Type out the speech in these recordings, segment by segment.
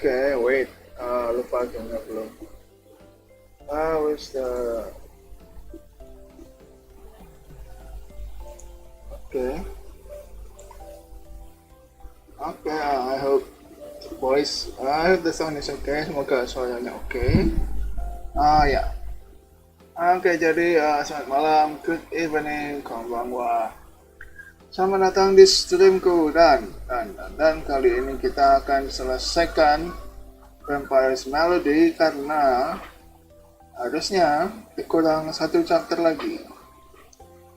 Okay, wait. Lupa gamenya belum. Where's the... Okay. Okay, I hope voice, I hope the sound is okay. Semoga suaranya oke. Ya. Oke, jadi selamat malam, good evening, konbanwa. Selamat datang di streamku dan kali ini kita akan selesaikan Vampire's Melody karena harusnya kurang satu chapter lagi.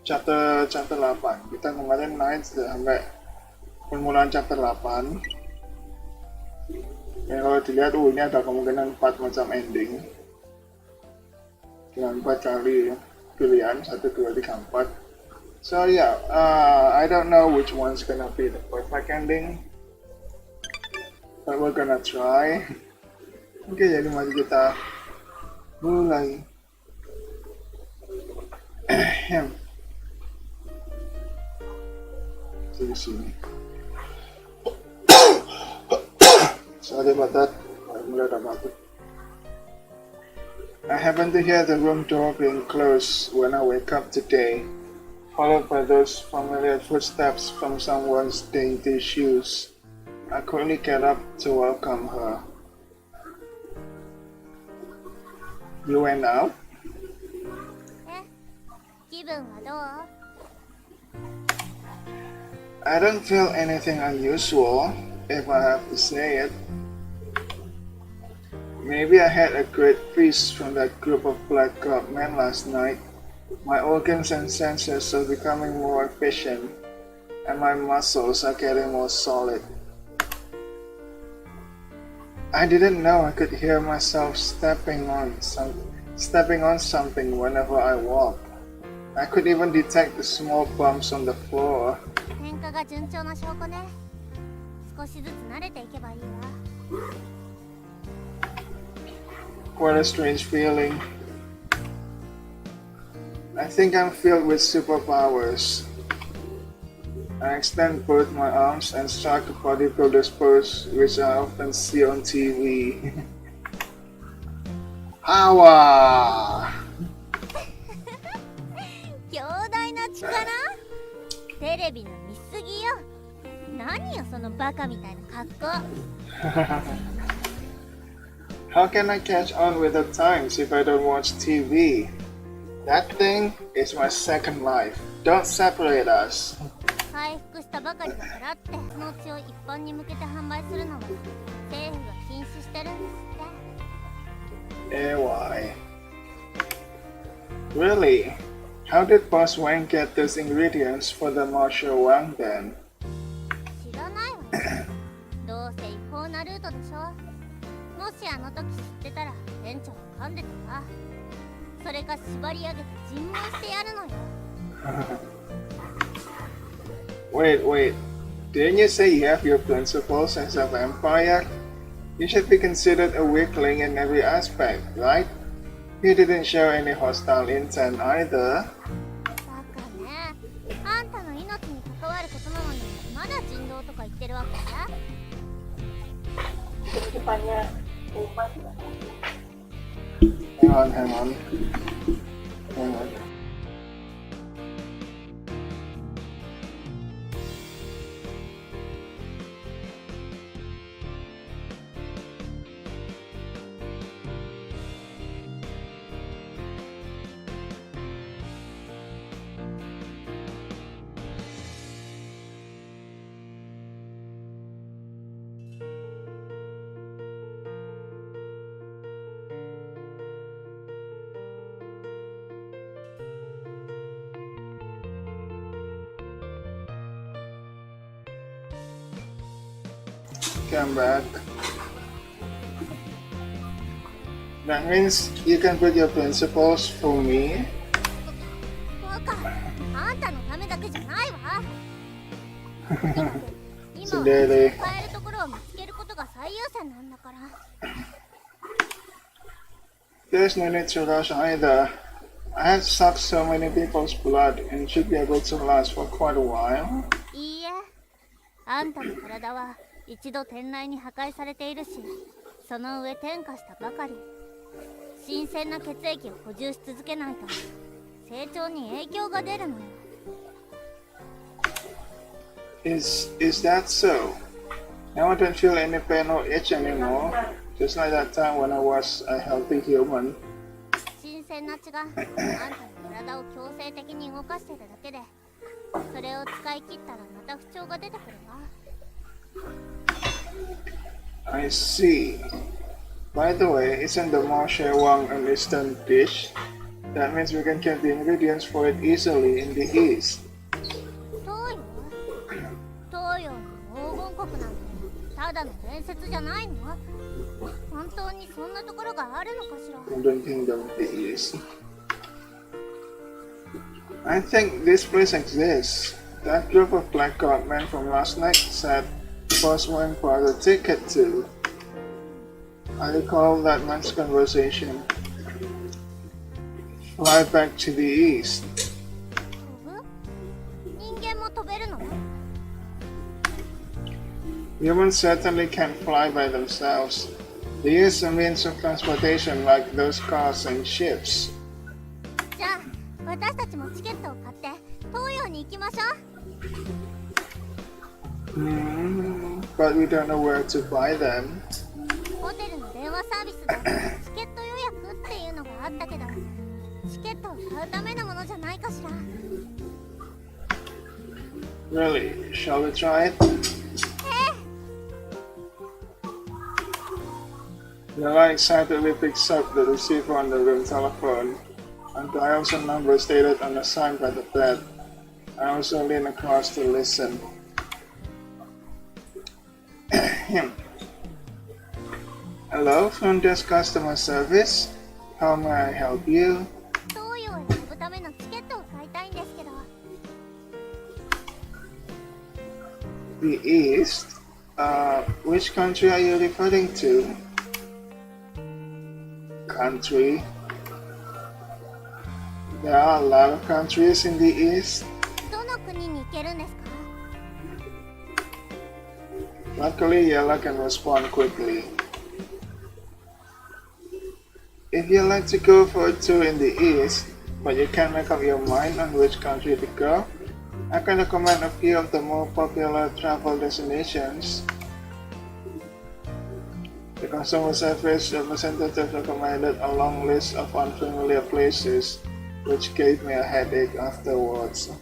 Chapter 8. Kita kemarin naik sampai permulaan chapter 8. Ya, kalau dilihat ini ada kemungkinan 4 macam ending. Dengan 4 kali pilihan 1, 2, 3, 4. So yeah, I don't know which one's gonna be the perfect ending, but we're gonna try. Oke, jadi mari kita mulai. Di sini. Sorry about that. Mulai ada batuk. I happened to hear the room door being closed when I wake up today, followed by those familiar footsteps from someone's dainty shoes. I quickly get up to welcome her. You went out? I don't feel anything unusual, if I have to say it. Maybe I had a great feast from that group of black-clad men last night. My organs and senses are becoming more efficient, and my muscles are getting more solid. I didn't know I could hear myself stepping on something whenever I walk. I could even detect the small bumps on the floor. What a strange feeling. I think I'm filled with superpowers. I extend both my arms and strike a bodybuilder's pose, which I often see on TV. Power! 強大な力？テレビの見すぎよ。何よそのバカみたいな格好。How can I catch on with the times if I don't watch TV? That thing is my second life. Don't separate us. 回復したばかりだからってそのうちを一般に向けて販売するのは政府が禁止してるんですって。Why? Really? How did Boss Wang get those ingredients for the martial Wang then? 知らないわよ。どうせ違法なルートでしょ。もしあの時知ってたら店長が噛んでたわ。それか縛り上げて尋問してやるのよ。Wait. Didn't you say you have your principles as a vampire? You should be considered a weakling in every aspect, right? You didn't show any hostile intent either. バカね。あんたの命に関わることなのにまだ人道とか言ってるわけね。Hang on. Come back. That means you can put your principles for me. バカ、あんたのためだけじゃないわ。今は変えるところを見つけることが最優先なんだから。There's no need to rush either. I have sucked so many people's blood and should be able to last for quite a while. いいえ、あんたの体は一度店内に破壊されているし、その上転化したばかり。新鮮な血液を補充し続けないと成長に影響が出るのよ。 Is that so? Now I don't feel any pain or itch anymore, just like that time when I was a healthy human. 新鮮な血があんたの体を強制的に動かしてるだけで、それを使い切ったらまた不調が出てくるわ。 I see. By the way, isn't the mo shewang an Eastern dish? That means we can get the ingredients for it easily in the East. 東洋の黄金国なんてただの伝説じゃないの？本当にそんなところがあるのかしら。 Golden Kingdom of the East. I think this place exists. That group of black-clad men from last night said Bosman bought a ticket to. I recall that man's conversation. Fly back to the east. 飛ぶ？人間も飛べるの？ Humans certainly can't fly by themselves. They use a means of transportation like those cars and ships. じゃあ私たちもチケットを買って東洋に行きましょう。 But we don't know where to buy them. ホテルの電話サービスでチケット予約っていうのがあったけど、チケットを買うためのものじゃないかしら。 Really? Shall we try it? Yala excitedly picks up the receiver on the room telephone and dials a number stated on the sign by the bed. I also lean across to listen. Hello, front desk customer service. How may I help you? 東洋へ飛ぶためのチケットを買いたいんですけど。 The East? Which country are you referring to? Country? There are a lot of countries in the East. どの国に行けるんですか？ Luckily, Yella can respond quickly. If you'd like to go for a tour in the East, but you can't make up your mind on which country to go, I can recommend a few of the more popular travel destinations. The customer service representative recommended a long list of unfamiliar places, which gave me a headache afterwards.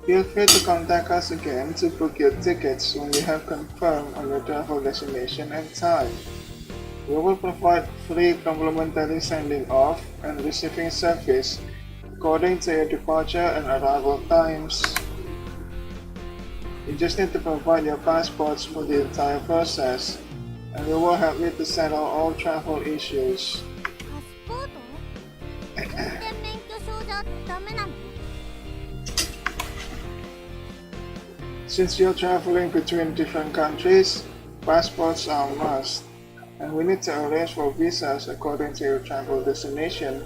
Feel free to contact us again to book your tickets when you have confirmed on your travel destination and time. We will provide free complimentary sending off and receiving service according to your departure and arrival times. You just need to provide your passports for the entire process, and we will help you to settle all travel issues. パスポート？運転免許証じゃダメなの？ Since you're traveling between different countries, passports are a must, and we need to arrange for visas according to your travel destination.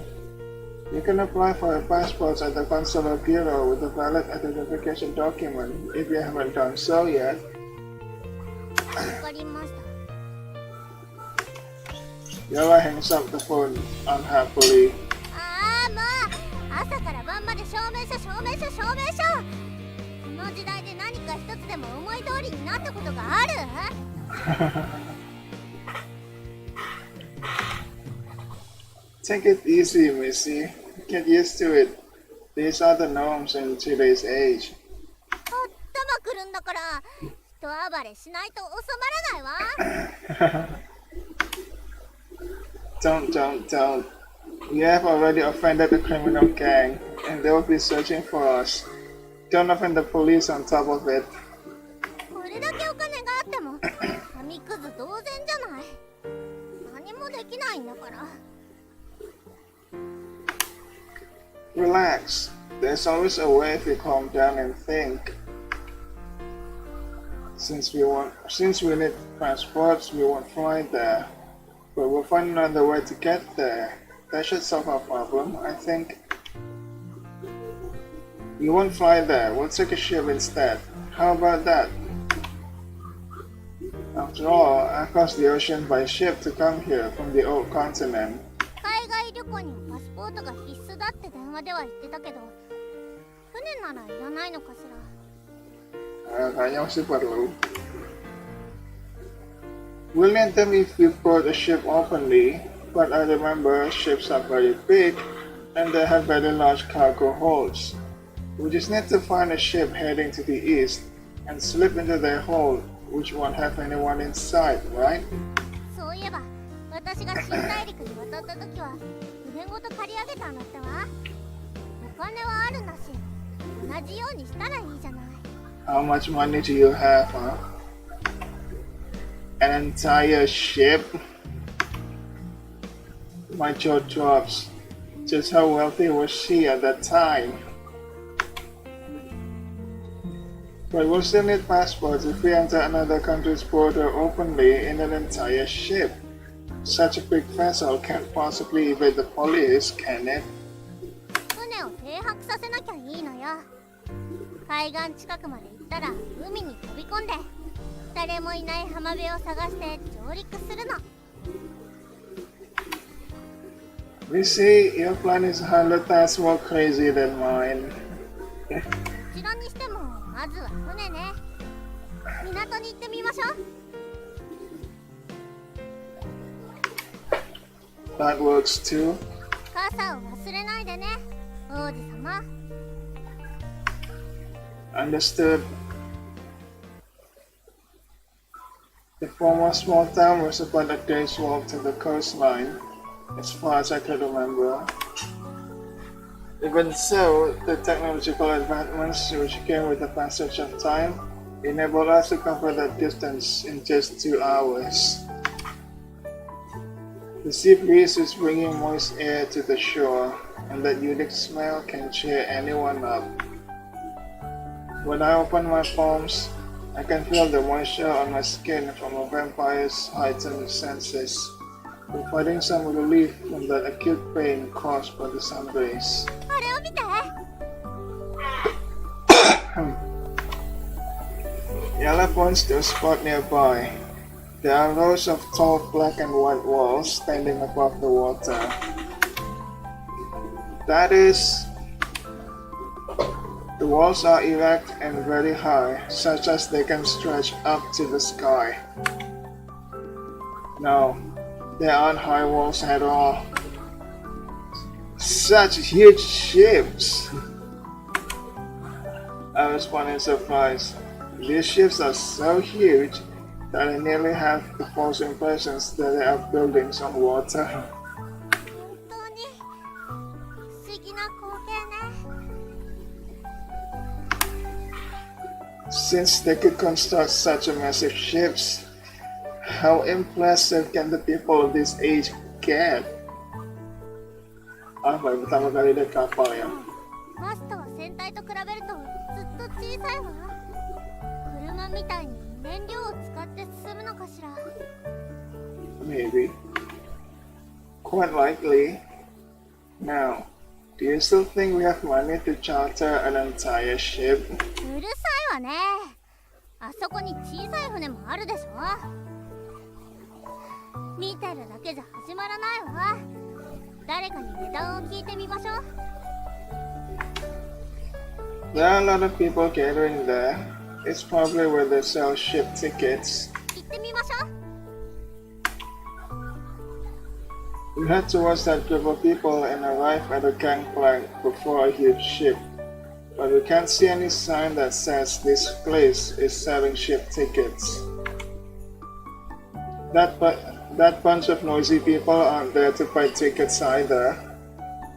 You can apply for your passports at the consular bureau with a valid identification document if you haven't done so yet. わかりました。 Yella hangs up the phone unhappily. ああもう朝から晩まで証明書。この時代で何か一つでも思い通りになったことがある？ Take it easy, Missy. Get used to it. These are the norms in today's age. 頭くるんだから人暴れしないと収まらないわ。 Don't. We have already offended the criminal gang, and they will be searching for us. Don't offend the police on top of it. これだけお金があっても紙くず同然じゃない。何もできないんだから。 Relax. There's always a way if you calm down and think. Since we need passports, we won't fly there. But we'll find another way to get there. That should solve our problem, I think. We won't fly there. We'll take a ship instead. How about that? After all, I crossed the ocean by ship to come here from the old continent. 海外旅行にはパスポートが必須だって電話では言ってたけど、船ならいらないのかしら。Kayaknya masih perlu. William told me if we board a ship openly, but I remember ships are very big and they have very large cargo holds. We just need to find a ship heading to the east and slip into their hold, which won't have anyone inside, right? そういえば、私が新大陸に渡った時は船ごと借り上げたんだってわ。お金はあるなし、同じようにしたらいいじゃない。How much money do you have, huh? An entire ship? My jaw drops. Just how wealthy was she at that time? But we'll still need passports if we enter another country's border openly in an entire ship. Such a big vessel can't possibly evade the police, can it? 船を停泊させなきゃいいのよ。海岸近くまで行ったら海に飛び込んで、誰もいない浜辺を探して上陸するの。We see your plan is 100 times more crazy than mine. どちらにしてもまずは船ね。港に行ってみましょう。That works too. 傘を忘れないでね、王子様。Understood. The former small town was about a day's walk to the coastline, as far as I could remember. Even so, the technological advancements which came with the passage of time enabled us to cover that distance in just 2 hours. The sea breeze is bringing moist air to the shore, and that unique smell can cheer anyone up. When I open my palms, I can feel the moisture on my skin from a vampire's heightened senses, providing some relief from that acute pain caused by the sun rays. あれを見て。Yella points to a spot nearby. There are rows of tall black and white walls standing above the water. That is, the walls are erect and very high, such as they can stretch up to the sky. No, there aren't high walls at all. Such huge ships! I respond in surprise. These ships are so huge that I nearly have the false impressions that they are buildings on water. 本当に不思議な光景ね。Since they could construct such a massive ships, how impressive can the people of this age get? Apa yang pertama kali lihat kapal ya? マストは船体と比べるとずっと小さいわ。車みたいに燃料を使って進むのかしら。Maybe. Quite likely. Now, do you still think we have money to charter an entire ship? うるさいわね。あそこに小さい船もあるでしょ。見てるだけじゃ始まらないわ。誰かに値段を聞いてみましょう。There are a lot of people gathering there. It's probably where they sell ship tickets. 行ってみましょう。 We head towards that group of people and arrive at a gangplank before a huge ship. But we can't see any sign that says this place is selling ship tickets. That bunch of noisy people aren't there to buy tickets either.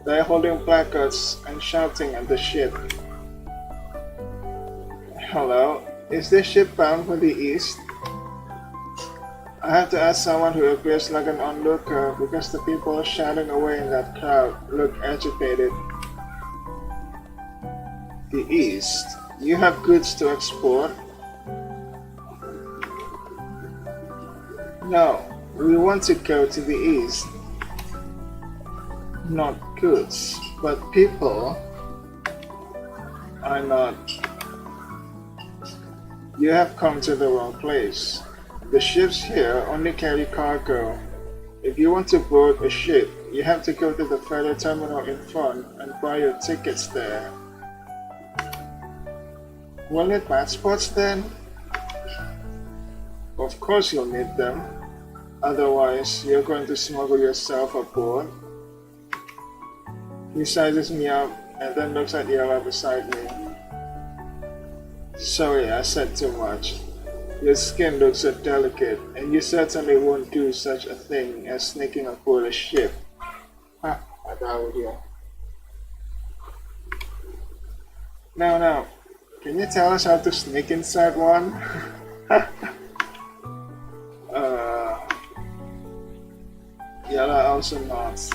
They're holding placards and shouting at the ship. Hello, is this ship bound for the east? I have to ask someone who appears like an onlooker because the people shouting away in that crowd look agitated. The east? You have goods to export? No, we want to go to the east. Not goods, but people. I'm not. You have come to the wrong place. The ships here only carry cargo. If you want to board a ship, you have to go to the ferry terminal in front and buy your tickets there. We'll need passports then? Of course you'll need them. Otherwise, you're going to smuggle yourself aboard. He sizes me up and then looks at Yella beside me. Sorry, I said too much. Your skin looks so delicate, and you certainly won't do such a thing as sneaking aboard a ship. Ha, I doubt you. Now, can you tell us how to sneak inside one? Yella also nods.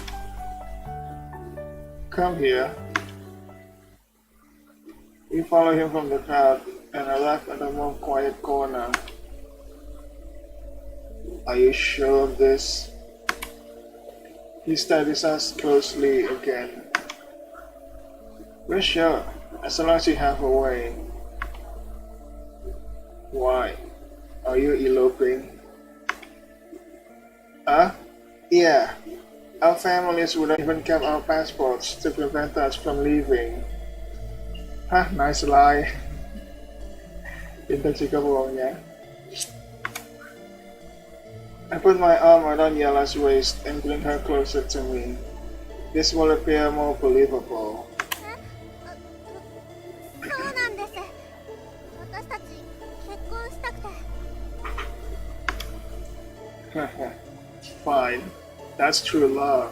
Come here. We follow him from the crowd and arrive at a more quiet corner. Are you sure of this? He studies us closely again. We're sure, as long as you have a way. Why? Are you eloping? Yeah. Our families would have even kept our passports to prevent us from leaving. Nice lie. Pintar juga bohongnya. I put my arm around Yella's waist and bring her closer to me. This will appear more believable. そうなんです。私たち結婚したくて。Fine. That's true love.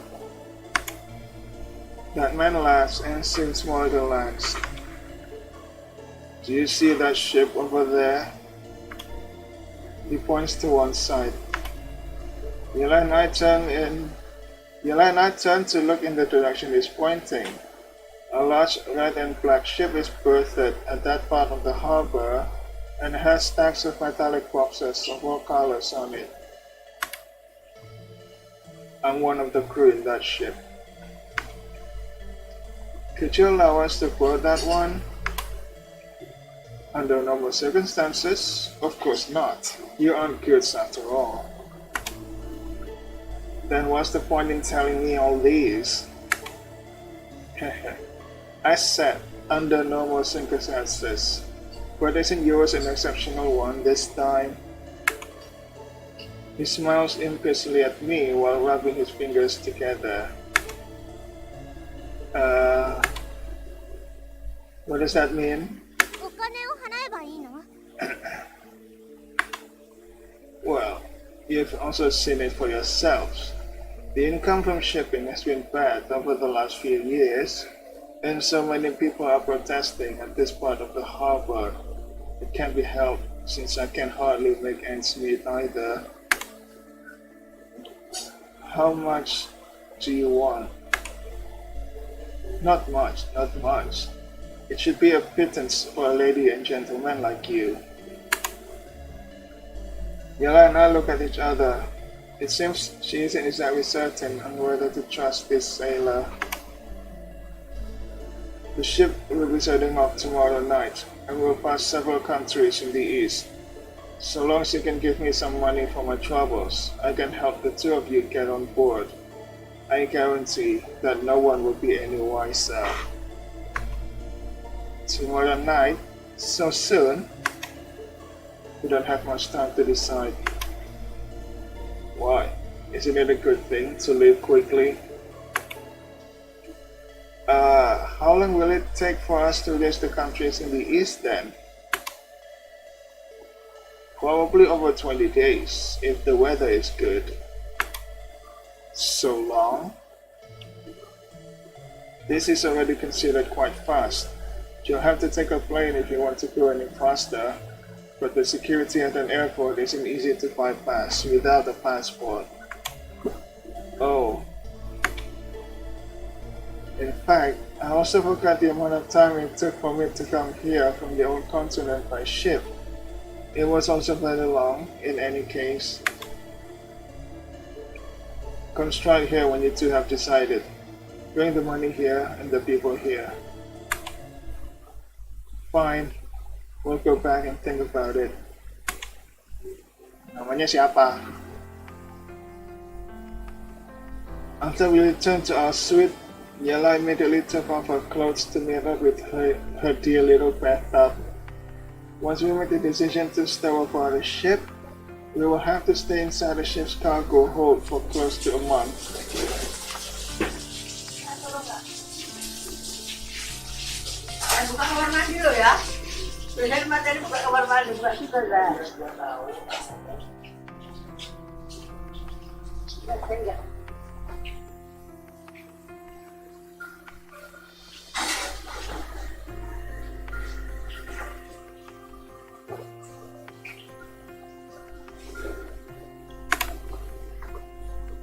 That man laughs and seems more relaxed. Do you see that ship over there? He points to one side. Yella and I turn to look in the direction he's pointing. A large red and black ship is berthed at that part of the harbor and has stacks of metallic boxes of all colors on it. I'm one of the crew in that ship. Could you allow us to board that one? Under normal circumstances, of course not. You aren't goods after all. Then what's the point in telling me all these? I said, under normal circumstances. But isn't yours an exceptional one this time? He smiles impishly at me while rubbing his fingers together. What does that mean? お金を払えばいいの？ Well, you've also seen it for yourselves. The income from shipping has been bad over the last few years, and so many people are protesting at this part of the harbor. It can't be helped since I can hardly make ends meet either. How much do you want? Not much, not much. It should be a pittance for a lady and gentleman like you. Yella and I look at each other. It seems she isn't exactly certain on whether to trust this sailor. The ship will be setting off tomorrow night and will pass several countries in the east. So long as you can give me some money for my troubles, I can help the two of you get on board. I guarantee that no one will be any wiser. Tomorrow night? So soon? We don't have much time to decide. Why? Isn't it a good thing to leave quickly? How long will it take for us to reach the countries in the east then? Probably over 20 days, if the weather is good. So long? This is already considered quite fast. You'll have to take a plane if you want to go any faster, but the security at an airport isn't easy to bypass without a passport. Oh. In fact, I also forgot the amount of time it took for me to come here from the old continent by ship. It was also very long, in any case. Come straight here when you two have decided. Bring the money here and the people here. Fine. We'll go back and think about it. Namanya siapa? After we returned to our suite, Yella immediately took off her clothes to meet up with her dear little bathtub. Once we made the decision to stow aboard the ship, we will have to stay inside the ship's cargo hold for close to a month. Buka kamar mandi lo ya. Biasanya materi buka kamar mandi, buka juga lah.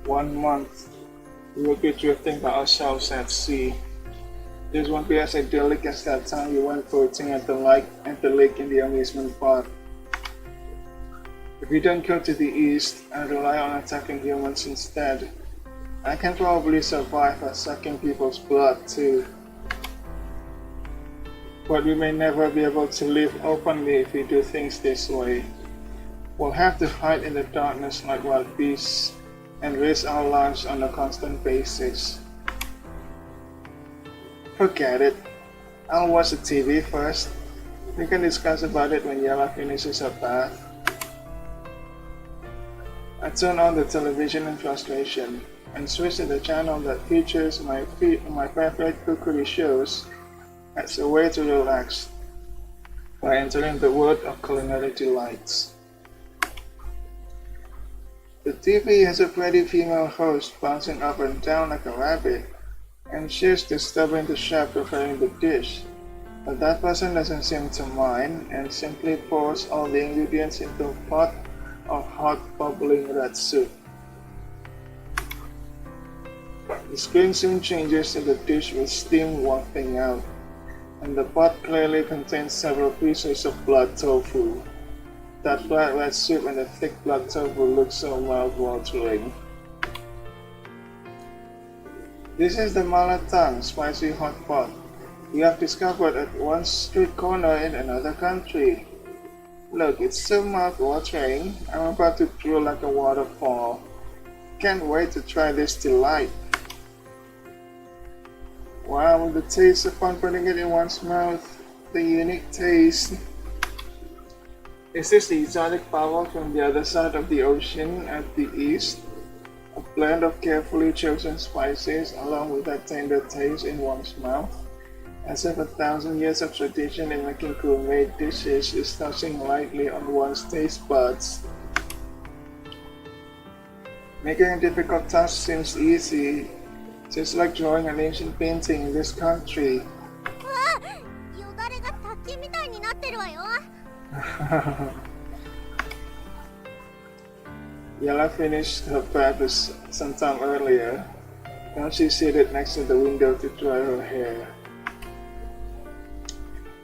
One month, we will be drifting by ourselves at sea. This won't be as idyllic as that time we went floating at the lake in the amusement park. If we don't go to the east and rely on attacking humans instead, I can probably survive by sucking people's blood too. But we may never be able to live openly if we do things this way. We'll have to hide in the darkness like wild beasts and risk our lives on a constant basis. Forget it. I'll watch the TV first. We can discuss about it when Yella finishes her bath. I turn on the television in frustration and switch to the channel that features my favorite cookery shows as a way to relax by entering the world of culinary delights. The TV has a pretty female host bouncing up and down like a rabbit, and she's disturbing the chef preparing the dish. But that person doesn't seem to mind and simply pours all the ingredients into a pot of hot bubbling red soup. The screen soon changes to the dish with steam wafting out, and the pot clearly contains several pieces of blood tofu. That bright red soup and the thick blood tofu look so mouth-watering. This is the malatang spicy hot pot we have discovered at one street corner in another country. Look, it's so mouth-watering, I'm about to drool like a waterfall. Can't wait to try this delight. Wow, the taste upon putting it in one's mouth, the unique taste. Is this the exotic power from the other side of the ocean at the east? A blend of carefully chosen spices along with that tender taste in one's mouth, as if 1,000 years of tradition in making gourmet dishes is touching lightly on one's taste buds. Making a difficult task seems easy, just like drawing an ancient painting in this country. Yella finished her bath sometime earlier. Now she's seated next to the window to dry her hair.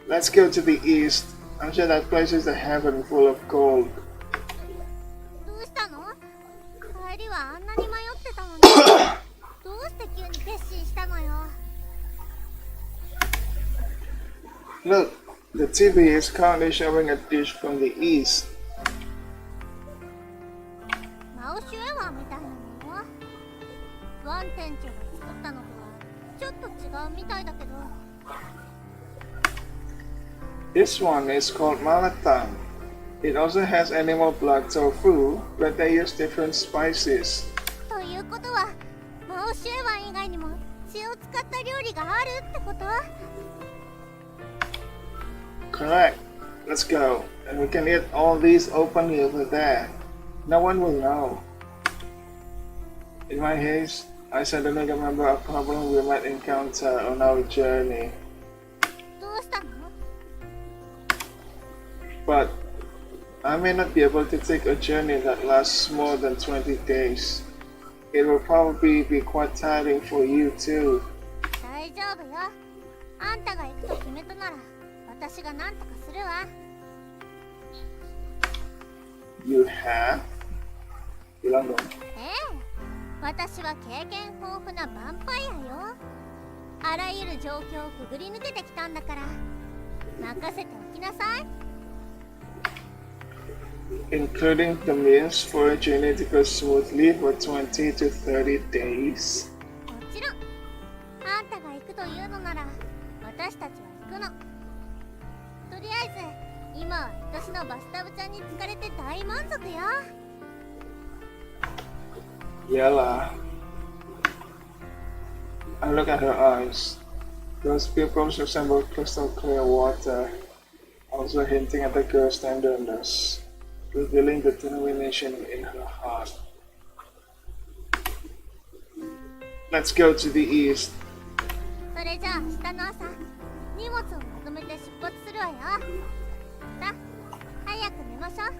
Let's go to the east. I'm sure that place is a heaven full of gold. Look, the TV is currently showing a dish from the east. This one is called malatang. It also has animal blood tofu, but they use different spices. Correct. Let's go. And we can eat all these openly over there. No one will know. In my haste, I suddenly remember a problem we might encounter on our journey. But I may not be able to take a journey that lasts more than 20 days. It will probably be quite tiring for you too. You have? Bilang dong. 私は経験豊富なヴァンパイアよ。あらゆる状況をくぐり抜けてきたんだから任せておきなさい。including the means for a journey to go smoothly for 20 to 30 days. もちろん。あんたが行くというのなら私たちは行くの。とりあえず今は愛しのバスタブちゃんに疲れて大満足よ。Yella. I look at her eyes. Those pupils resemble crystal clear water, also hinting at the girl's tenderness, revealing the determination in her heart. Let's go to the east. それじゃあ明日の朝荷物をまとめて出発するわよ。さあ早く寝ましょう。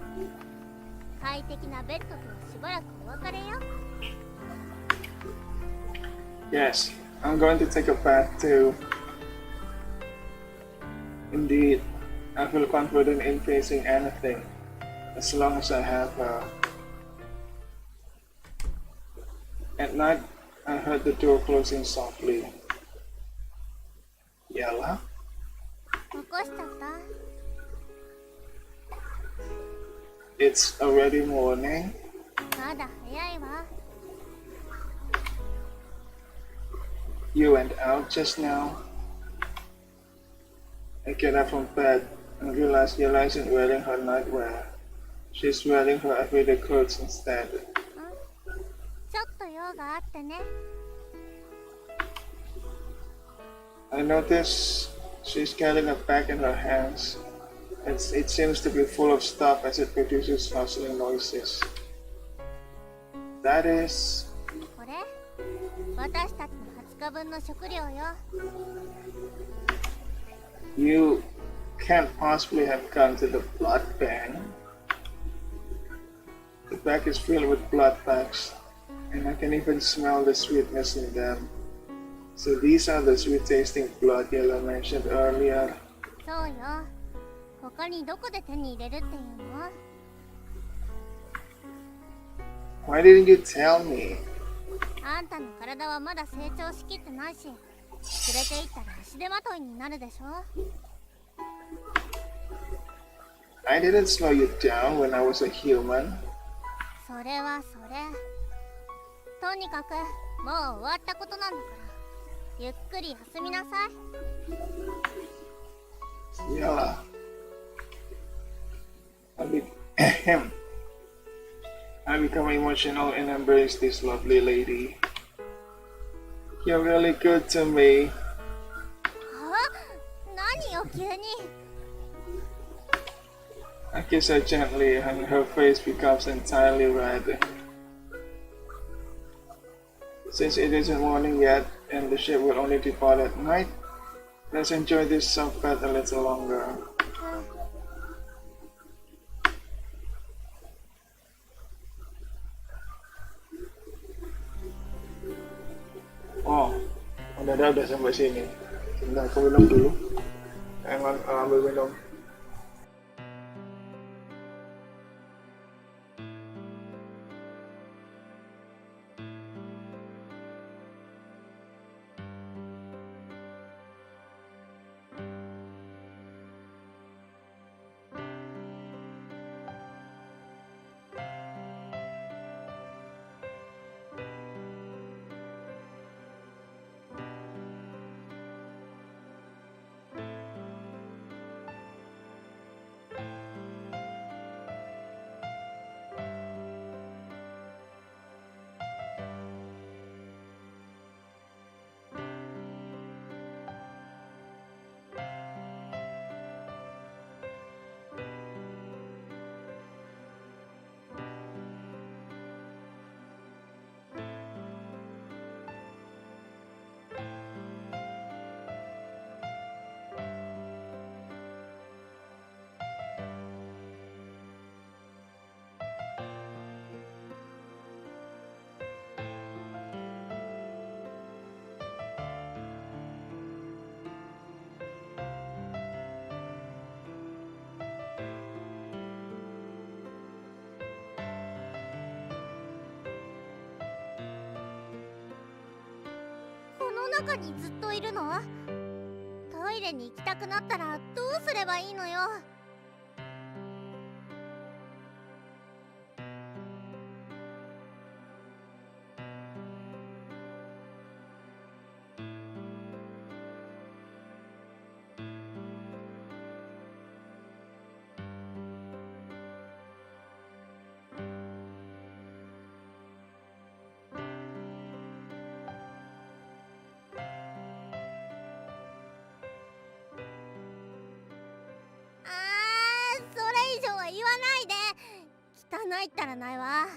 快適なベッドとはしばらくお別れよ。Yes, I'm going to take a bath too. Indeed, I feel confident in facing anything, as long as I have her. At night, I heard the door closing softly. Yella? 起こしちゃった。 It's already morning. まだ早いわ。You went out just now. I get up from bed and realize Yella isn't wearing her nightwear. She's wearing her everyday clothes instead. ちょっと用があってね。 I notice she's carrying a bag in her hands. It seems to be full of stuff as it produces rustling noises. That is... これ私たちの20日分の食料よ。 You can't possibly have gone to the blood bank. The bag is filled with blood bags, and I can even smell the sweetness in them. So these are the sweet-tasting blood Yella mentioned earlier. そうよ。他にどこで手に入れるっていうの？ Why didn't you tell me? あんたの体はまだ成長しきってないし、連れて行ったら足手まといになるでしょ。 I didn't slow you down when I was a human. それはそれ。とにかくもう終わったことなんだから、ゆっくり休みなさい。 Yella. I become emotional and embrace this lovely lady. You're really good to me. 何よ急に。 I kiss her gently and her face becomes entirely red. Since it isn't morning yet and the ship will only depart at night, let's enjoy this soft bed a little longer. Oh, udah sampai sini. Sebentar, aku minum dulu. Ambil minum.この中にずっといるの？トイレに行きたくなったらどうすればいいのよ。ないったらないわ。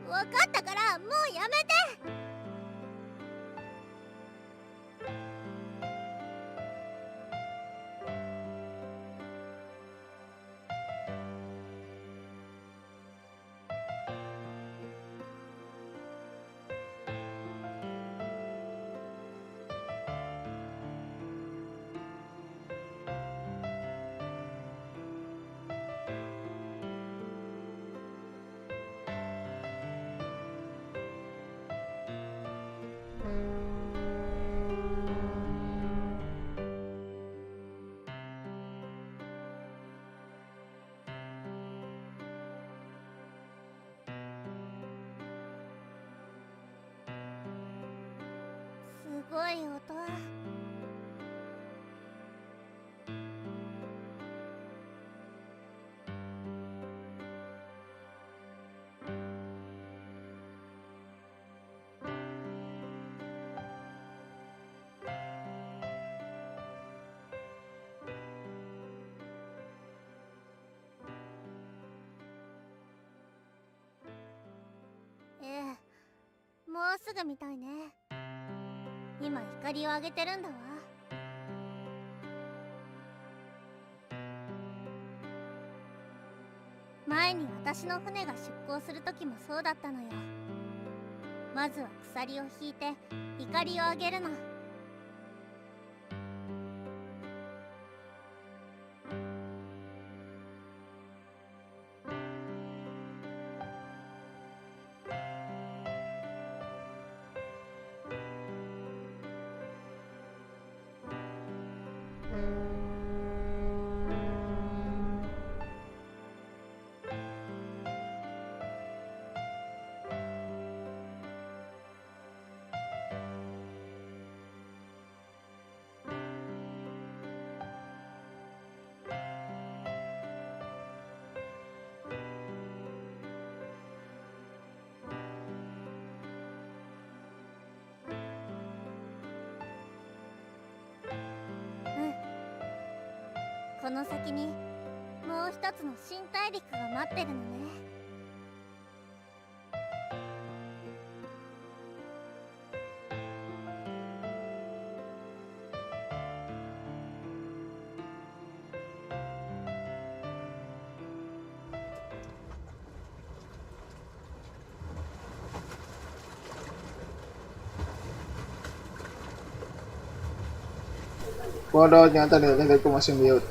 わかったからもうやめて。すごい音。ええ、もうすぐみたいね。今光を上げてるんだわ。前に私の船が出港する時もそうだったのよ。まずは鎖を引いて光を上げるの。この先にもう一つの新大陸が待ってるのね。Bodoh, ternyata aku masih mute.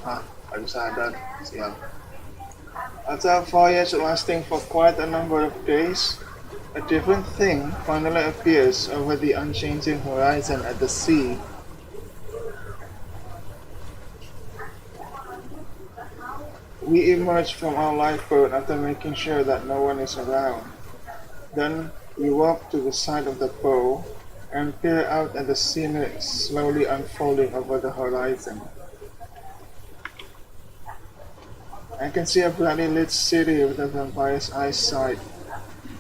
Ah, baru sadar. Sial. After a voyage lasting for quite a number of days, a different thing finally appears over the unchanging horizon at the sea. We emerge from our lifeboat after making sure that no one is around. Then we walk to the side of the bow and peer out at the scenery slowly unfolding over the horizon. I can see a brightly lit city with a vampire's eyesight.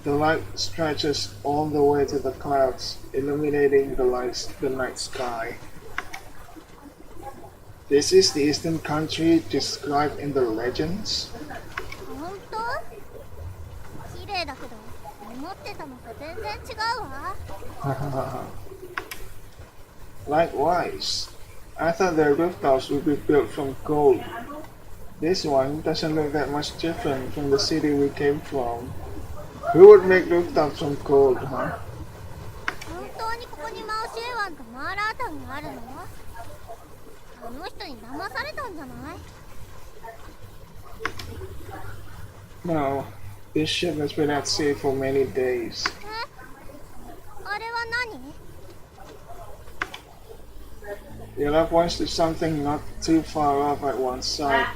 The light stretches all the way to the clouds, illuminating the night sky. This is the eastern country described in the legends. 本当？綺麗だけど思ってたのと全然違うわ。Likewise, I thought their rooftops would be built from gold. This one doesn't look that much different from the city we came from. Who would make rooftops from gold, huh? 本当にここにマオシエ湾とマーラータンがあるの？あの人に騙されたんじゃない？ No, this ship has been at sea for many days. あれは何？ Yellow points to something not too far off at one side.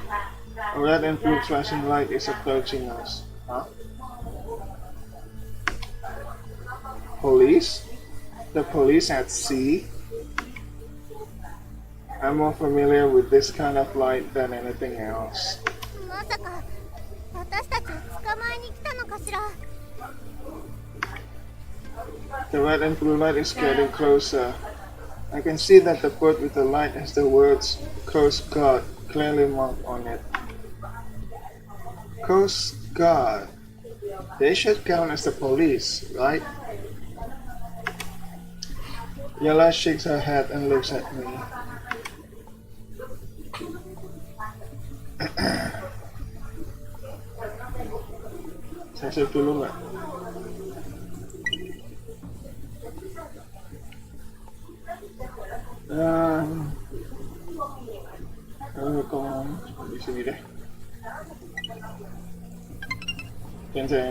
A red and blue flashing light is approaching us. Huh? Police? The police at sea? I'm more familiar with this kind of light than anything else. まさか私たちを捕まえに来たのかしら？ The red and blue light is getting closer. I can see that the boat with the light has the words Coast Guard clearly marked on it. Coast Guard. They should count as the police, right? Yella shakes her head and looks at me. Saya save dulu nggak? Kalau di sini deh. Cancel.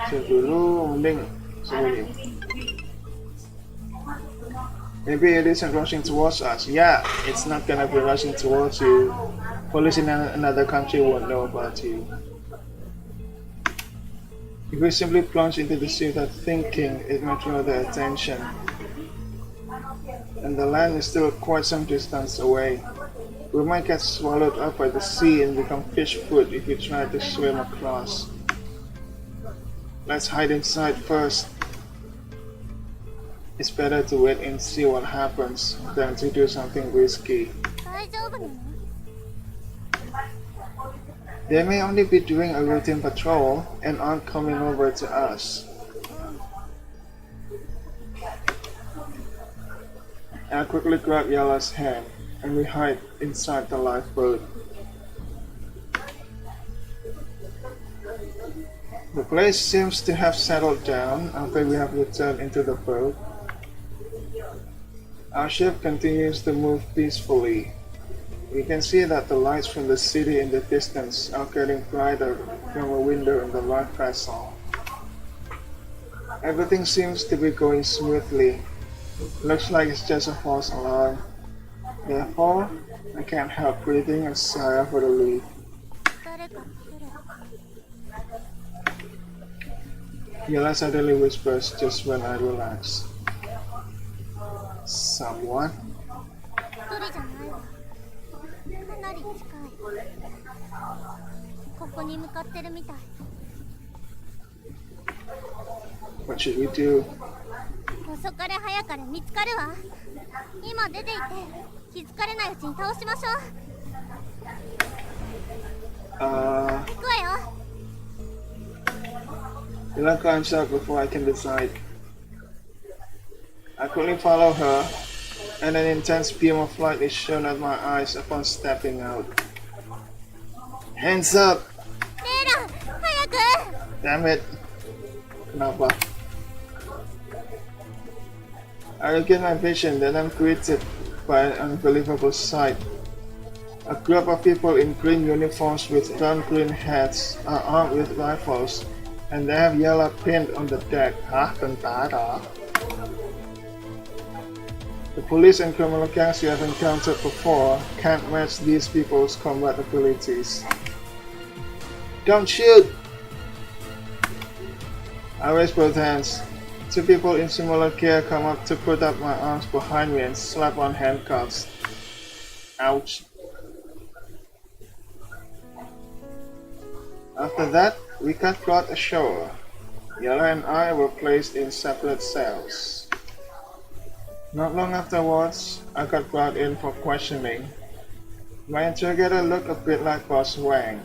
Save dulu, mending sembunyi. Maybe it isn't rushing towards us. Yeah, it's not gonna be rushing towards you. Police in another country won't know about you. If we simply plunge into the sea without thinking, it might draw their attention. And the land is still quite some distance away. We might get swallowed up by the sea and become fish food if we try to swim across. Let's hide inside first. It's better to wait and see what happens than to do something risky. 大丈夫なの？ They may only be doing a routine patrol and aren't coming over to us. I quickly grab Yalla's hand and we hide inside the lifeboat. The place seems to have settled down after we have returned into the boat. Our ship continues to move peacefully. We can see that the lights from the city in the distance are getting brighter from a window in the life vessel. Everything seems to be going smoothly. Looks like it's just a false alarm. Therefore, I can't help breathing a sigh of relief. 誰か来る。 Yella suddenly whispers just when I relax. Someone? 一人じゃないわ。かなり近い。ここに向かってるみたい。 What should we do? 遅かれ早かれ見つかるわ。今出て行って気づかれないうちに倒しましょう。行くわよ。 Yella climbs up before I can decide. I quickly follow her, and an intense beam of light is shown at my eyes upon stepping out. Hands up! レイラ、早く！ Damn it! Kenapa? I regain my vision, then I'm greeted by an unbelievable sight. A group of people in green uniforms with round green hats are armed with rifles, and they have yellow pinned on the deck. Hah? Tentara? The police and criminal gangs we have encountered before can't match these people's combat abilities. Don't shoot! I raise both hands. Two people in similar gear come up to put up my arms behind me and slap on handcuffs. Ouch. After that, we got brought ashore. Yella and I were placed in separate cells. Not long afterwards, I got brought in for questioning. My interrogator looked a bit like Boss Wang.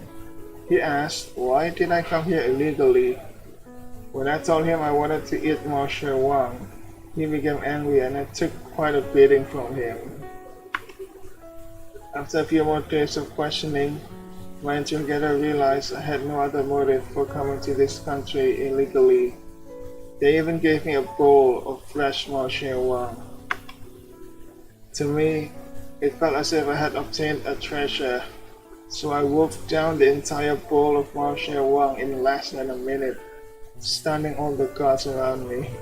He asked, why did I come here illegally? When I told him I wanted to eat more sherwang, he became angry and I took quite a beating from him. After a few more days of questioning, my interrogator realized I had no other motive for coming to this country illegally. They even gave me a bowl of fresh wang. To me, it felt as if I had obtained a treasure, so I wolfed down the entire bowl of wang in less than a minute, stunning all the guards around me.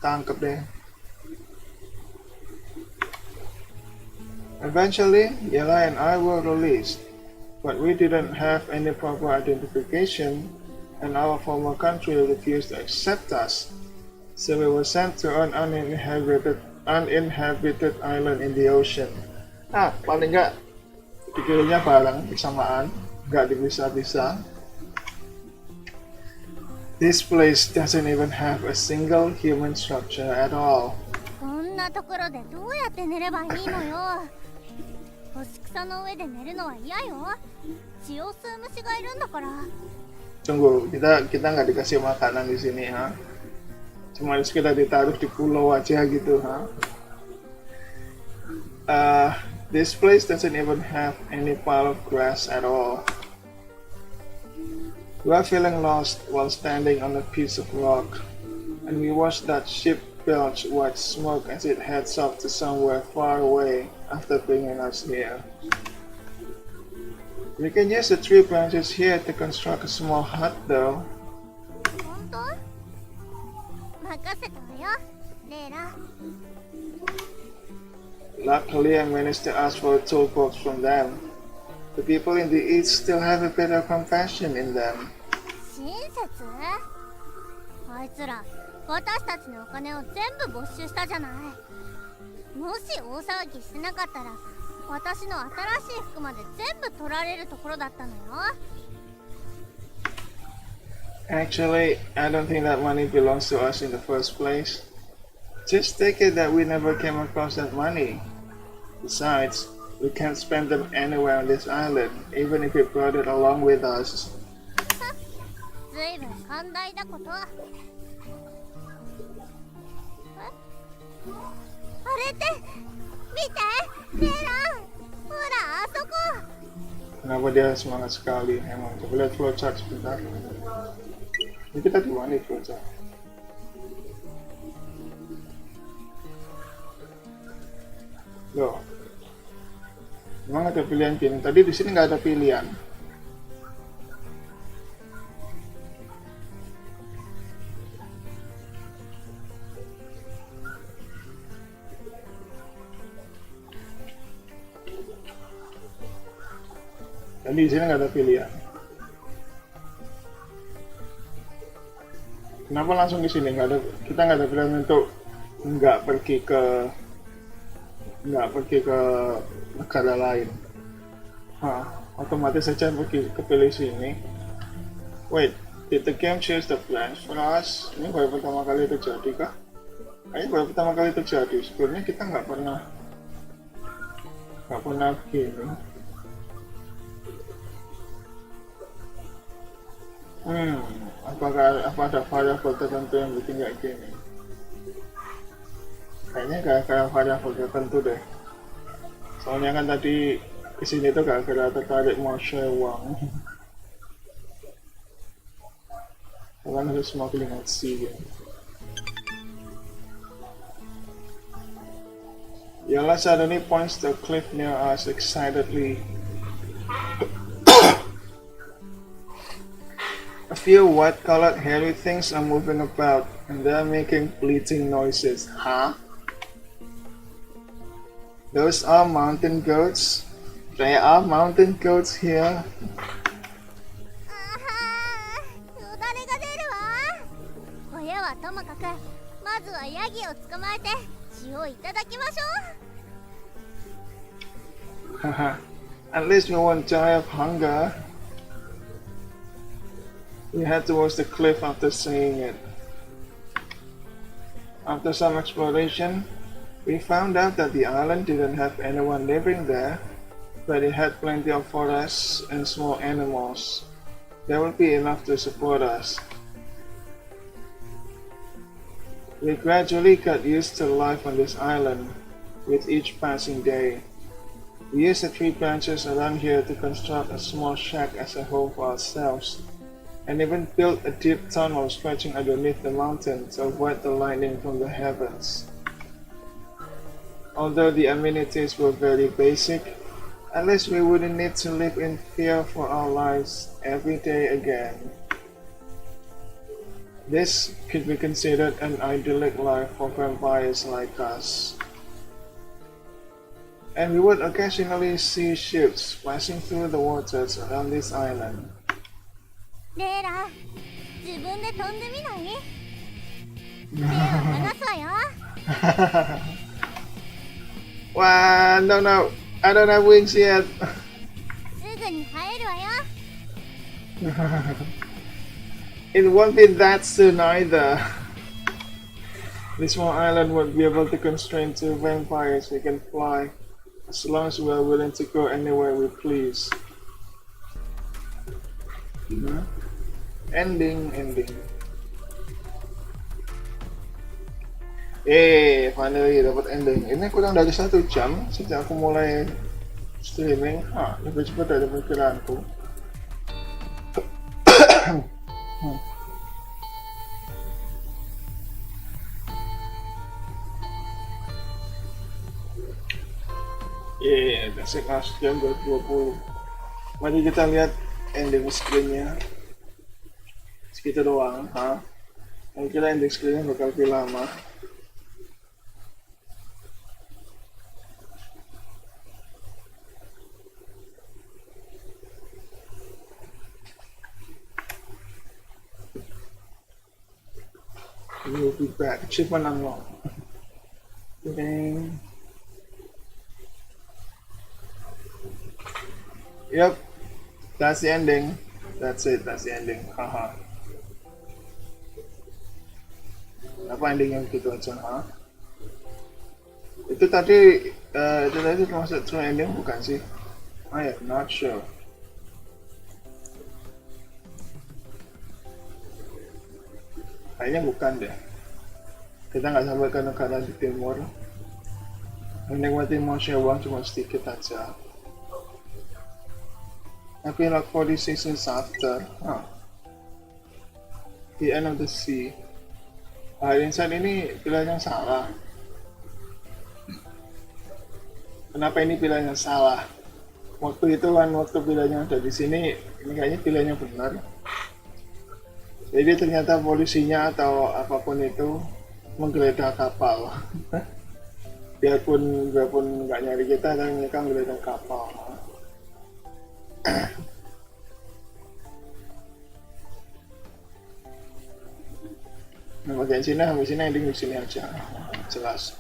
Tangkap deh. Eventually, Yala and I were released, but we didn't have any proper identification, and our former country refused to accept us, so we were sent to an uninhabited island in the ocean. Paling nggak dikirimnya bareng bersamaan, nggak dipisah-pisah. This place doesn't even have a single human structure at all. こんなところでどうやって寝ればいいのよ。干し草の上で寝るのは嫌よ。血を吸う虫がいるんだから。 Tunggu, kita nggak dikasih makanan di sini, ha? Cuma kita ditaruh di pulau aja gitu, ha? This place doesn't even have any pile of grass at all. We are feeling lost while standing on a piece of rock, and we watched that ship belch white smoke as it heads off to somewhere far away after bringing us here. We can use the tree branches here to construct a small hut though. 本当？任せたわよ、レイラ。 Luckily, I managed to ask for a toolbox from them. The people in the East still have a bit of compassion in them. 親切？あいつら、私たちのお金を全部没収したじゃない。もし大騒ぎしてなかったら、私の新しい服まで全部取られるところだったのよ。Actually, I don't think that money belongs to us in the first place. Just take it that we never came across that money. Besides, we can't spend them anywhere on this island, even if we brought it along with us. ずいぶん寛大だこと。あれって見て、レイラン、ほらあそこ。 Kenapa dia semangat sekali? Emang coba lihat flowchart sebentar. Ini kita di mana nih flowchart? Loh, emang ada pilihan gini? Tadi di sini nggak ada pilihan. Tadi di sini nggak ada pilihan. Kenapa langsung di sini? Kita nggak ada pilihan untuk nggak pergi ke negara lain. Otomatis saja kepilih sini. Wait, did the game choose the plans for us? Ini baru pertama kali terjadi kah? Kayaknya baru pertama kali terjadi. Sebelumnya kita nggak pernah begini. Apa ada variabel tertentu yang bikin kayak gini? Kayaknya gara-gara variabel tertentu deh. Soalnya kan tadi kesini tuh gara-gara tertarik mau share uang. Kalian harus smuggling at sea gitu. Yala suddenly points to a cliff near us excitedly. A few white-colored hairy things are moving about, and they're making bleating noises. Huh? Those are mountain goats? There are mountain goats here. よだれが出るわ。小屋はともかく、まずはヤギを捕まえて血をいただきましょう。 Haha, at least we won't die of hunger. We head towards the cliff after seeing it. After some exploration, we found out that the island didn't have anyone living there, but it had plenty of forests and small animals. There would be enough to support us. We gradually got used to life on this island with each passing day. We used the tree branches around here to construct a small shack as a home for ourselves, and even built a deep tunnel stretching underneath the mountain to avoid the lightning from the heavens. Although the amenities were very basic, at least we wouldn't need to live in fear for our lives every day again. This could be considered an idyllic life for vampires like us. And we would occasionally see ships passing through the waters around this island. レイラ、自分で飛んでみない？手を離すわよ。Wow, no, I don't have wings yet. すぐに生えるわよ。It won't be that soon either. This small island won't be able to constrain two vampires we can fly, as long as we are willing to go anywhere we please. Ending. Finally dapat ending. Ini kurang dari 1 jam sejak aku mulai streaming. Lebih cepat dari perkiraanku. Basic jam 20. Mari kita lihat ending screen-nya. Segitu doang, Aku kira ending screen-nya bakal lebih lama. We'll be back. Achievement unlocked. Ding. Yep, that's the ending. That's it. That's the ending. Haha. Apa ending yang gitu aja? Itu tadi termasuk true ending bukan sih? I am not sure. Kayaknya bukan deh. Kita nggak sampai ke negara di timur. Menikmati manusia uang cuma sedikit aja. Epilogue 40 seasons after. The end of the sea. Insan ini pilihan yang salah. Kenapa ini pilihan yang salah? Waktu itu kan waktu pilihannya ada di sini, ini kayaknya pilihannya benar. Jadi ternyata polisinya atau apapun itu menggeledah kapal. biarpun nggak nyari kita, tapi mereka menggeledah kapal. Nah, bagian sini habis ini ending di sini aja, jelas.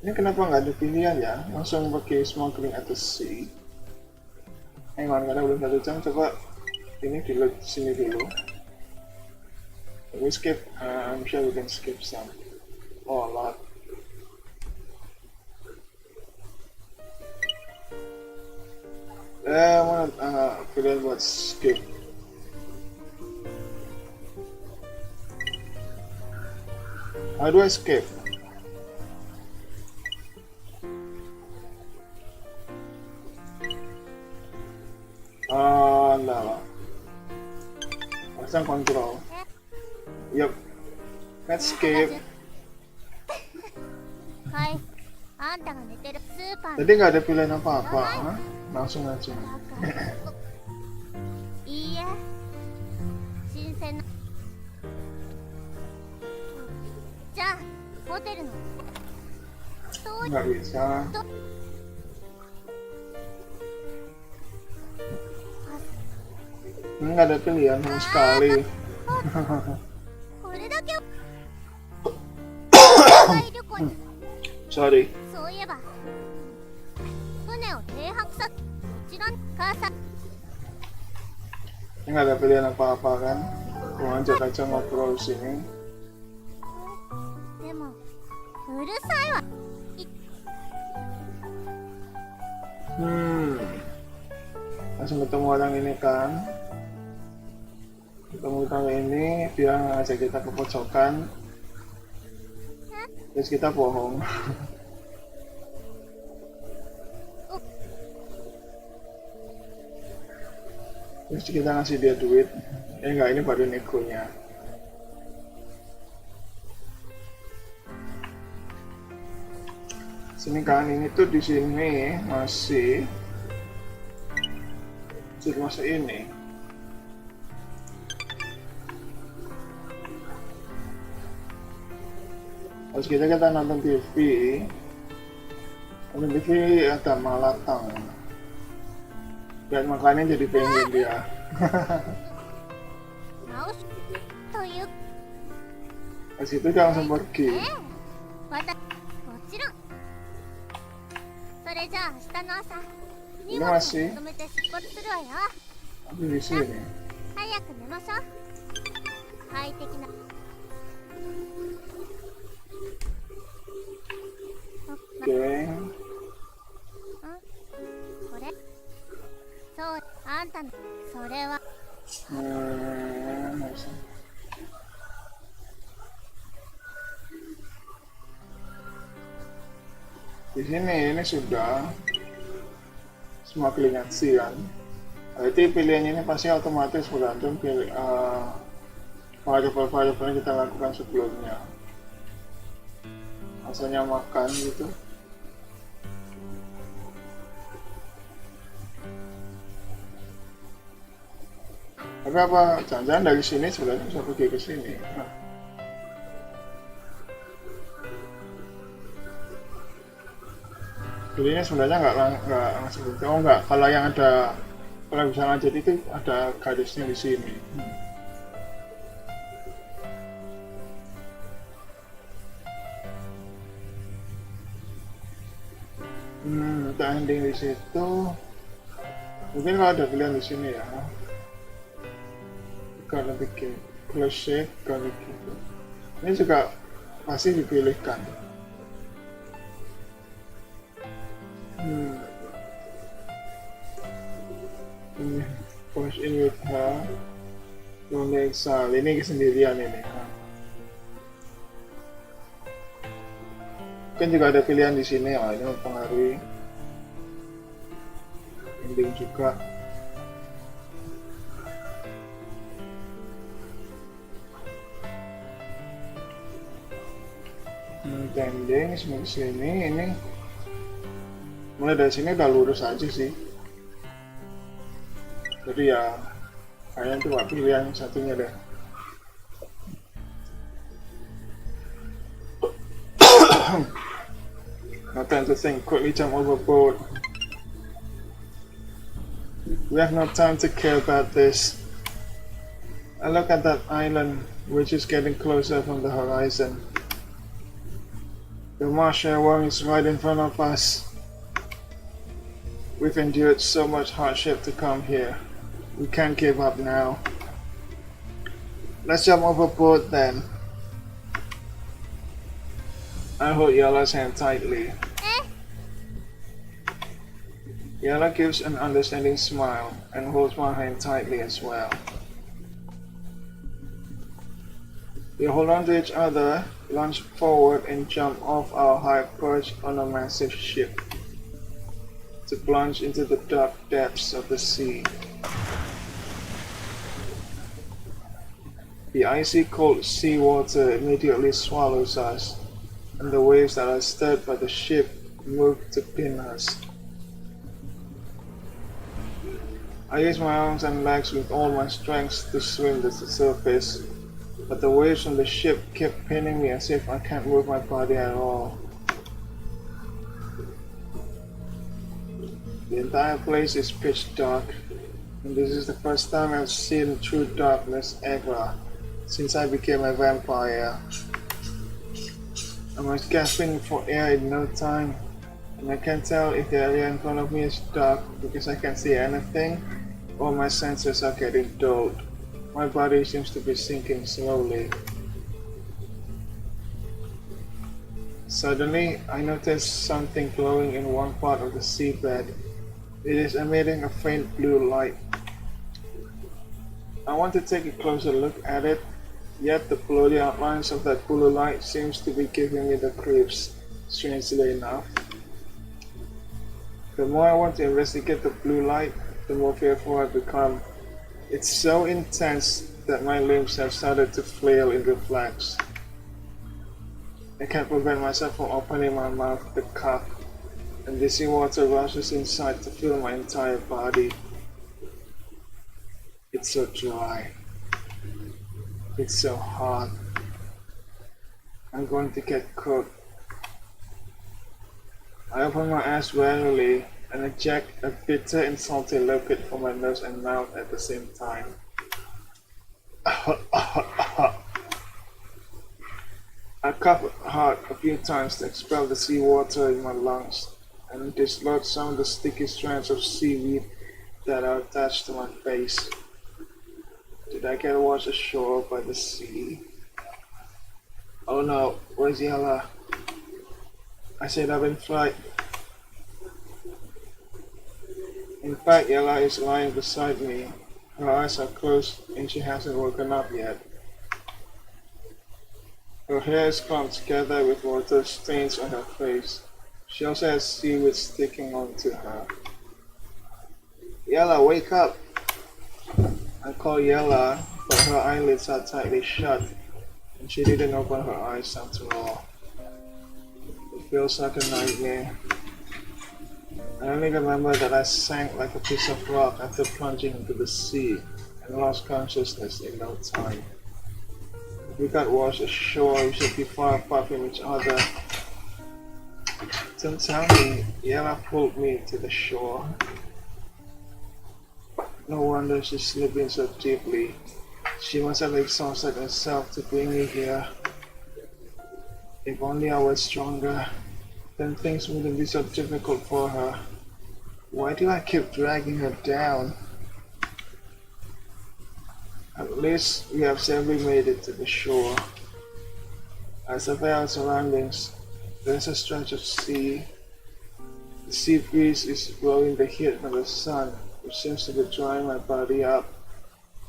Ini kenapa nggak ada pilihan ya? Langsung pakai smuggling at the sea. Karena belum 1 jam, coba ini di sini dulu. We skip. I'm sure we can skip some. Oh, a lot. Mana pilihan buat skip. How do I skip? Enggak. Pasang kontrol. Yup. Let's skip. Hai, anta ga neteru super. Tadi nggak ada pilihan apa-apa, langsung aja. Iya. Shinsen. Ja, hotel no. Nggak bisa. Nggak ada pilihan sama sekali. Sorry. Ini nggak ada pilihan apa-apa kan? Aku ajak aja ngobrol sini. Langsung ketemu orang ini kan. Ketemu orang ini, dia ngajak kita ke pojokan. Terus kita bohong. Terus kita ngasih dia duit. Enggak, ini baru negonya. Sini kan, ini tuh di sini masih ini. Terus kita nonton TV. Nonton TV ada malatang. Dan makanya jadi pengen dia. 直すという Terus itu dia langsung pergi. もちろんそれじゃあ明日の朝荷物をまとめて出発するわよ Tapi di sini. 早く寝ましょう快適な Oke. これそうあんたのそれは Di sini ini sudah semua klingaksi kan. Berarti pilihannya ini pasti otomatis bergantung pilih variabel-variabel yang kita lakukan sebelumnya. Asalnya makan gitu. Tapi apa jangan-jangan dari sini sebenarnya bisa pergi ke sini. Nah. Jadinya sebenarnya nggak langsung gitu. Oh nggak, kalau yang ada kalau bisa lanjut itu ada garisnya di sini. Untuk ending di situ mungkin kalau ada pilihan di sini ya. Kalau bikin close shape kalau gitu. Ini juga pasti dipilihkan. Ini push in with her, don't exile. Ini kesendirian ini. Kan juga ada pilihan di sini. Oh, ini mempengaruhi ending juga. Ending semua di sini. Ini mulai dari sini udah lurus aja sih. Jadi ya kayaknya itu pilihan satunya deh. No time to think, quickly jump overboard. We have no time to care about this. I look at that island which is getting closer from the horizon. The marshal worm is right in front of us. We've endured so much hardship to come here. We can't give up now. Let's jump overboard then. I hold Yala's hand tightly. Yala gives an understanding smile and holds my hand tightly as well. We hold on to each other, lunge forward and jump off our high perch on a massive ship to plunge into the dark depths of the sea. The icy cold sea water immediately swallows us, and the waves that are stirred by the ship move to pin us. I use my arms and legs with all my strength to swim to the surface, but the waves from the ship keep pinning me as if I can't move my body at all. The entire place is pitch dark, and this is the first time I've seen true darkness ever since I became a vampire. I was gasping for air in no time, and I can't tell if the area in front of me is dark because I can't see anything, or my senses are getting dulled. My body seems to be sinking slowly. Suddenly, I notice something glowing in one part of the seabed. It is emitting a faint blue light. I want to take a closer look at it, Yet the blurry outlines of that blue light seems to be giving me the creeps, strangely enough. The more I want to investigate the blue light, the more fearful I become. It's so intense that my limbs have started to flail in reflex. I can't prevent myself from opening my mouth with the cup, and the seawater rushes inside to fill my entire body. It's so dry. It's so hot. I'm going to get cooked. I open my eyes warily and eject a bitter and salty liquid from my nose and mouth at the same time. I cough hard a few times to expel the seawater in my lungs and dislodge some of the sticky strands of seaweed that are attached to my face. Did I get washed ashore by the sea? Oh no, where's Yella? I said up in flight. In fact, Yella is lying beside me. Her eyes are closed and she hasn't woken up yet. Her hair is clumped together with water stains on her face. She also has seaweed sticking onto her. Yella, wake up! I call Yella, but her eyelids are tightly shut, and she didn't open her eyes after all. It feels like a nightmare. I only remember that I sank like a piece of rock after plunging into the sea and lost consciousness in no time. If we got washed ashore, we should be far apart from each other. Don't tell me, Yella pulled me to the shore. No wonder she's sleeping so deeply. She must have exhausted herself to bring me here. If only I was stronger, then things wouldn't be so difficult for her. Why do I keep dragging her down? At least we have safely made it to the shore. I survey our surroundings. There's a stretch of sea. The sea breeze is blowing the heat from the sun, which seems to be drying my body up.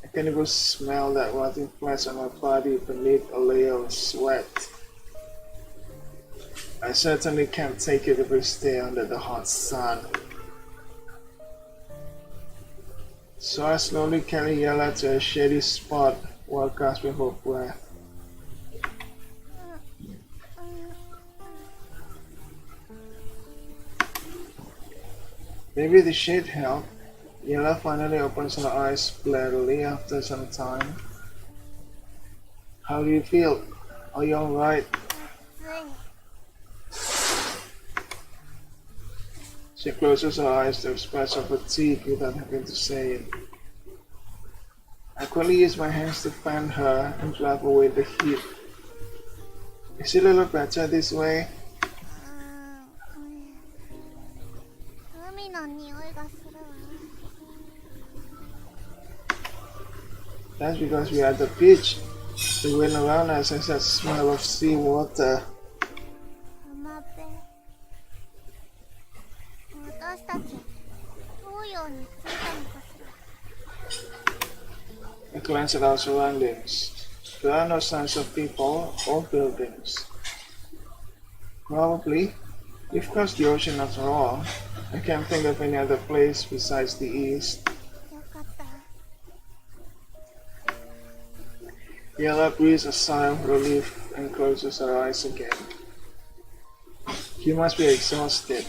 I can even smell that rotting flesh on my body beneath a layer of sweat. I certainly can't take it if we stay under the hot sun. So I slowly carry Yella to a shady spot while gasping for breath. Maybe the shade helped. Yella finally opens her eyes blearily after some time. How do you feel? Are you alright? She closes her eyes to express her fatigue without having to say it. I quickly use my hands to fan her and drive away the heat. Is it a little better this way? That's because we are at the beach. The wind around us has that smell of seawater. I glance at our surroundings. There are no signs of people or buildings. Probably, we've crossed the ocean after all. I can't think of any other place besides the east. Yella breathes a sigh of relief and closes her eyes again. You must be exhausted.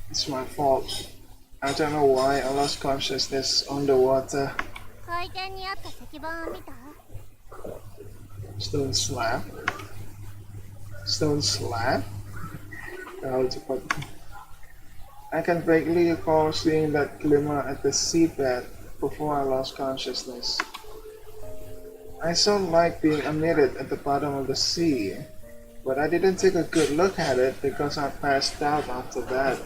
It's my fault. I don't know why I lost consciousness underwater. Stone slab? Stone slab? I can vaguely recall seeing that glimmer at the seabed before I lost consciousness. I saw light being emitted at the bottom of the sea, but I didn't take a good look at it because I passed out after that.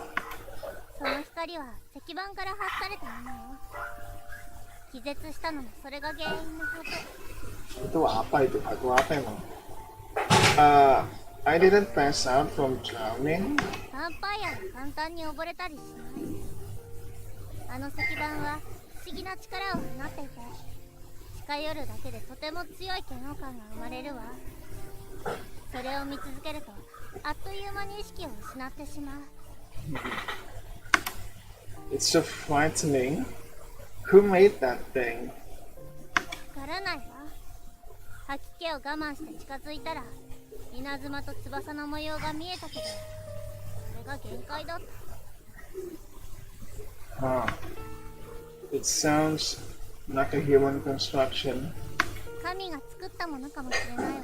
Itu apa itu? Batu apa emang? I didn't pass out from drowning. 思議な力を放っていて、近寄るだけでとても強い嫌悪感が生まれるわ。それを見続けるとあっという間に意識を失ってしまう。 It's so frightening. Who made that thing? わからないわ。吐き気を我慢して近づいたら稲妻と翼の模様が見えたけど、それが限界だった。 Huh. It sounds like a human construction. 神が作ったものかもしれないわ。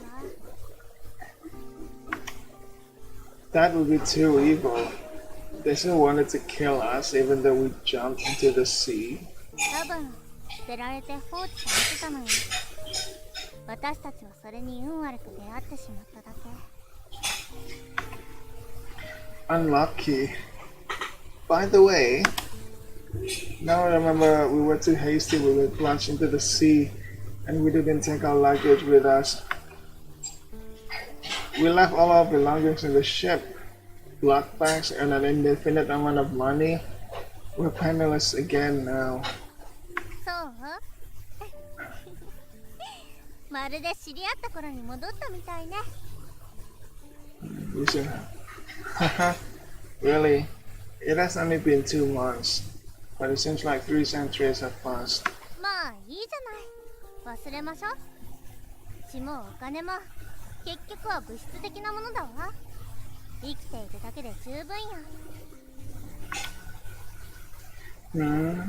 That would be too evil. They still wanted to kill us even though we jumped into the sea. 多分捨てられて放置されてたのよ。私たちはそれに運悪く出会ってしまっただけ。 Unlucky. By the way, now I remember we were too hasty. We were plunged into the sea and we didn't take our luggage with us. We left all our belongings in the ship. Blood bags and an indefinite amount of money. We're penniless again now. そうまるで知り合った頃に戻ったみたいね。 You see? Really? It has only been 2 months, but it seems like 3 centuries have passed. まあいいじゃない。忘れましょう。血もお金も結局は物質的なものだわ。生きているだけで十分や。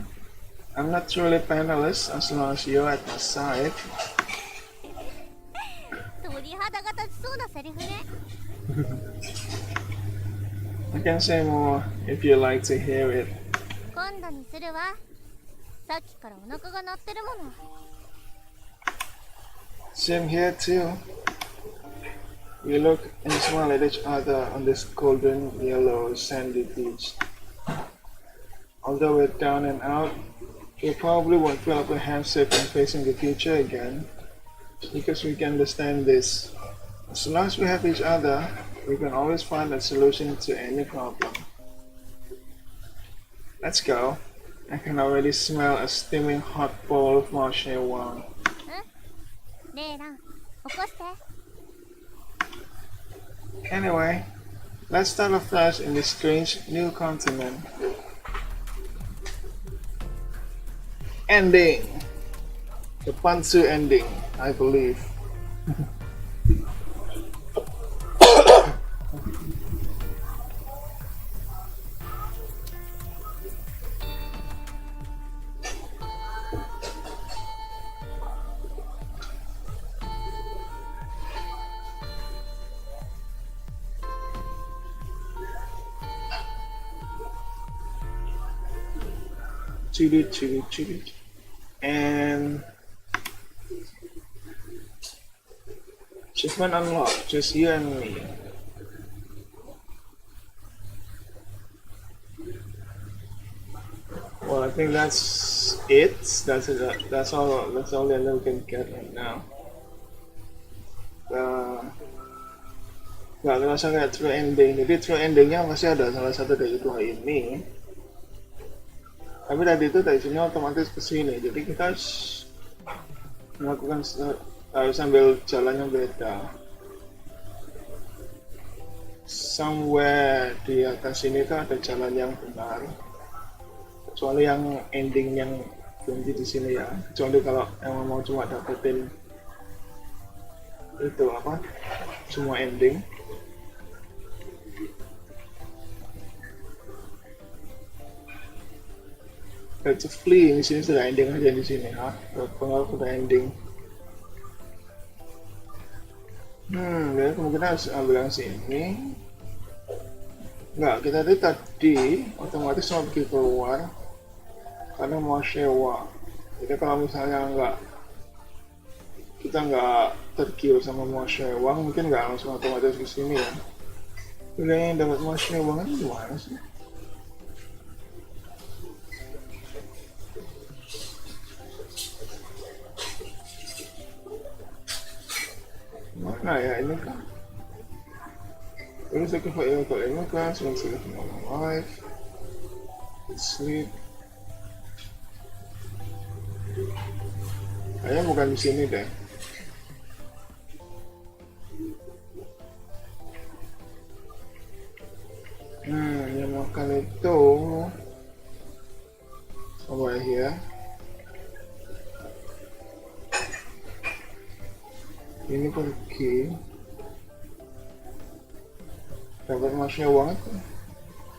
I'm not truly penniless as long as you're at my side. 鳥肌が立ちそうなセリフね。 I can say more if you like to hear it. 今度にするわ。さっきからお腹が鳴ってるもの。 Same here too. We look and smile at each other on this golden yellow sandy beach. Although we're down and out, we probably won't feel apprehensive in facing the future again, because we can understand this. As long as we have each other, we can always find a solution to any problem. Let's go. I can already smell a steaming hot bowl of marshmallow. レイラン、起こして。 Anyway, let's start afresh in this strange new continent. Ending. The Pantsu ending, I believe. And achievement unlocked, just you and me. Well, I think that's it. That's it. That's all that we can get right now. Gak ngerasa kayak true ending. Jadi true endingnya masih ada salah satu dari dua ini. Tapi tadi itu dari sini otomatis ke sini, jadi kita harus melakukan harus ambil jalan yang beda. Somewhere di atas sini tuh ada jalan yang benar, kecuali yang ending yang kunci di sini ya. Kecuali kalau emang mau cuma dapetin itu apa, semua ending. To flee di sini sudah ending aja di sini, pengaruh udah ending. Jadi kemungkinan harus ambil yang sini. Enggak, kita tadi otomatis mau pergi keluar karena mau sewa. Jadi kalau misalnya kita nggak tergiur sama mau sewa, mungkin nggak langsung otomatis ke sini ya. Udah yang dapat mau sewa kan gimana sih? Mana ya ini kan? Ini saya coba ini kan, saya coba live, sleep. Kayaknya bukan di sini deh. Yang makan itu over here. Ini pergi dapat masya uang itu.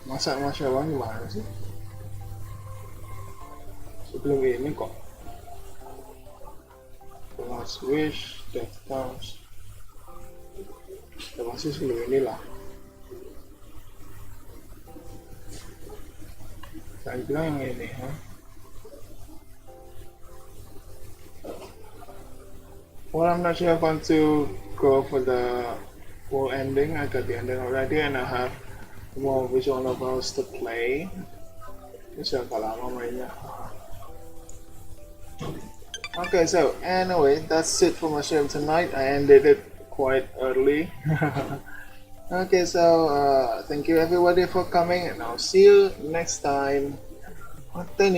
Masa masya uang gimana sih? Sebelum ini kok. Last wish, death comes. Ya pasti sebelum inilah. Saya bilang yang ini, ha? Well, I'm not sure if I want to go for the full ending. I got the ending already, and I have more visual novels to play. Ini siapa lama mainnya? Okay, so anyway, that's it for my stream tonight. I ended it quite early. Okay, so thank you everybody for coming, and I'll see you next time. What the